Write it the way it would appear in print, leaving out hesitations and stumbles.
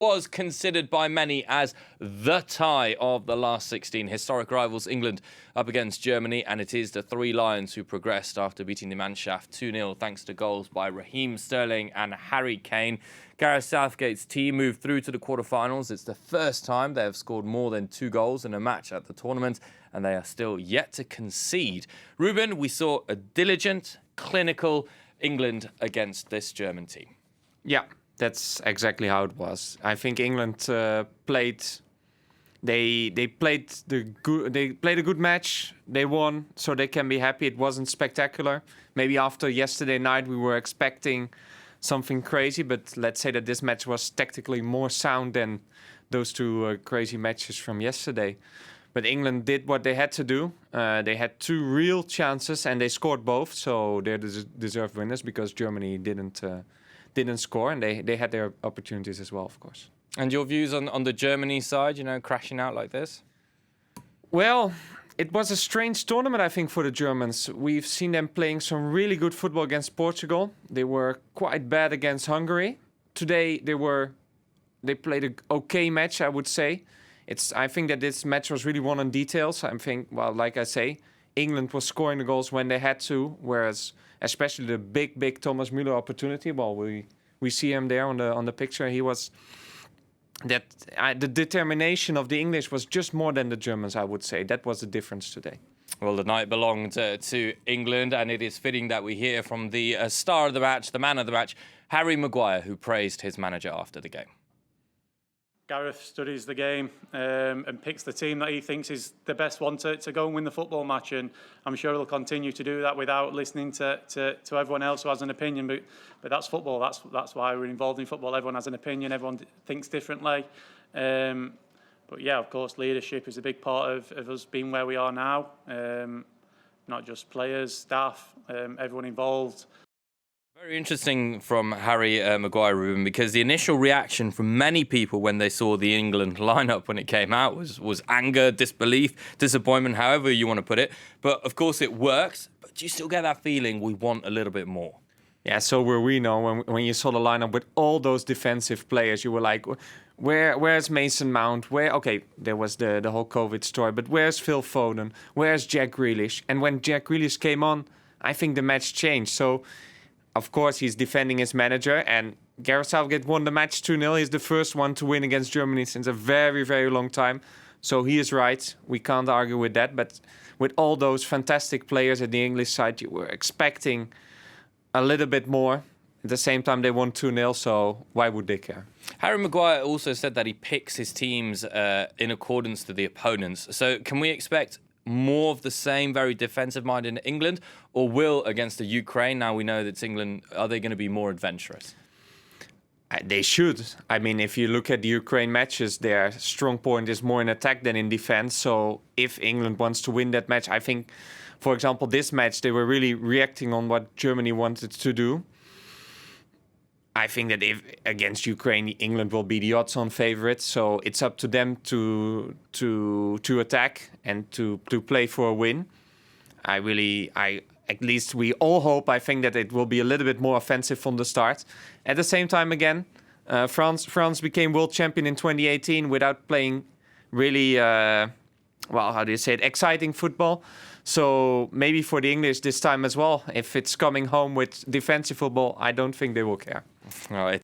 Was considered by many as the tie of the last 16. Historic rivals England up against Germany, and it is the Three Lions who progressed after beating the Mannschaft 2-0 thanks to goals by Raheem Sterling and Harry Kane. Gareth Southgate's team moved through to the quarterfinals. It's the first time they have scored more than 2 goals in a match at the tournament, and they are still yet to concede. Ruben, we saw a diligent, clinical England against this German team. Yeah. That's exactly how it was. I think England played. They played a good match. They won, so they can be happy. It wasn't spectacular. Maybe after yesterday night we were expecting something crazy, but let's say that this match was tactically more sound than those two crazy matches from yesterday. But England did what they had to do. They had 2 real chances and they scored both, so they're deserved winners because Germany didn't score, and they had their opportunities as well, of course. And your views on the Germany side, crashing out like this? Well, it was a strange tournament, I think, for the Germans. We've seen them playing some really good football against Portugal. They were quite bad against Hungary. Today, they played an okay match, I would say. I think that this match was really won on details. Like I say, England was scoring the goals when they had to, whereas especially the big Thomas Müller opportunity. Well, we see him there on the picture. He was the determination of the English was just more than the Germans, I would say. That was the difference today. Well, the night belonged to England, and it is fitting that we hear from the star of the match, the man of the match, Harry Maguire, who praised his manager after the game. Gareth studies the game and picks the team that he thinks is the best one to go and win the football match, and I'm sure he'll continue to do that without listening to everyone else who has an opinion. But that's football. That's why we're involved in football. Everyone has an opinion. Everyone thinks differently. But yeah, of course, leadership is a big part of us being where we are now. Not just players, staff, everyone involved. Very interesting from Harry Maguire, Ruben, because the initial reaction from many people when they saw the England lineup when it came out was anger, disbelief, disappointment, however you want to put it. But of course it works, but do you still get that feeling we want a little bit more? Yeah, so were we now when you saw the lineup with all those defensive players. You were like, where's Mason Mount? There was the whole COVID story, but where's Phil Foden? Where's Jack Grealish? And when Jack Grealish came on, I think the match changed. So of course, he's defending his manager, and Gareth Southgate won the match 2-0. He's the first one to win against Germany since a very, very long time. So he is right. We can't argue with that. But with all those fantastic players at the English side, you were expecting a little bit more. At the same time, they won 2-0, so why would they care? Harry Maguire also said that he picks his teams in accordance to the opponents. So can we expect more of the same, very defensive mind in England, or will against the Ukraine? Now we know that it's England. Are they going to be more adventurous? They should. I mean, if you look at the Ukraine matches, their strong point is more in attack than in defense. So if England wants to win that match, I think, for example, this match, they were really reacting on what Germany wanted to do. I think that if against Ukraine, England will be the odds-on favorite. So it's up to them to attack and to play for a win. At least we all hope. I think that it will be a little bit more offensive from the start. At the same time, again, France became world champion in 2018 without playing really, exciting football. So maybe for the English this time as well, if it's coming home with defensive football, I don't think they will care. All right.